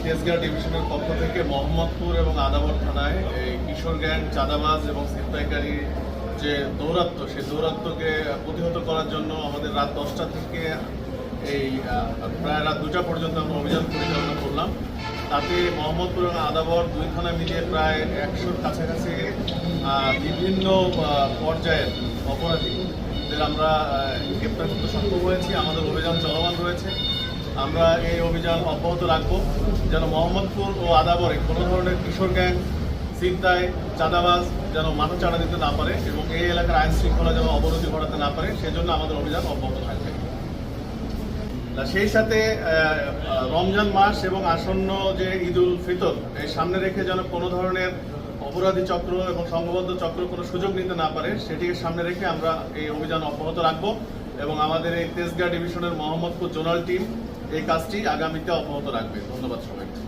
তেজগাঁ ডিভিশনের পক্ষ থেকে মোহাম্মদপুর এবং আদাবর থানায় এই কিশোর গ্যাং, চাঁদাবাজ এবং ছিনতাইকারী যে দৌরাত্ম্য, সেই দৌরাত্ম্যকে প্রতিহত করার জন্য আমাদের রাত 10টা থেকে এই প্রায় রাত 2টা পর্যন্ত আমরা অভিযান পরিচালনা করলাম। তাতে মোহাম্মদপুর এবং আদাবর দুই থানা মিলিয়ে প্রায় 100-র কাছাকাছি বিভিন্ন পর্যায়ের অপরাধীদের আমরা গ্রেপ্তার করতে সক্ষম হয়েছি। আমাদের অভিযান চলমান রয়েছে। আমরা এই অভিযান অব্যাহত রাখব, যেন মোহাম্মদপুর ও আদাবরে কোনো ধরনের কিশোর গ্যাং, ছিনতাই, চাঁদাবাজ যেন মাথা চাড়া দিতে না পারে এবং এই এলাকার আইন শৃঙ্খলা যেন অবনতি ঘটাতে না পারে, সেজন্য আমাদের অভিযান অব্যাহত থাকবে। সেই সাথে রমজান মাস এবং আসন্ন যে ঈদ উল ফিতর এই সামনে রেখে যেন কোনো ধরনের অপরাধী চক্র এবং সংঘবদ্ধ চক্র কোনো সুযোগ নিতে না পারে, সেটিকে সামনে রেখে আমরা এই অভিযান অব্যাহত রাখব এবং আমাদের এই তেজগাঁ ডিভিশনের মোহাম্মদপুর জোনাল টিম এই কাজটি আগামীতে অব্যাহত রাখবে। ধন্যবাদ সবাইকে।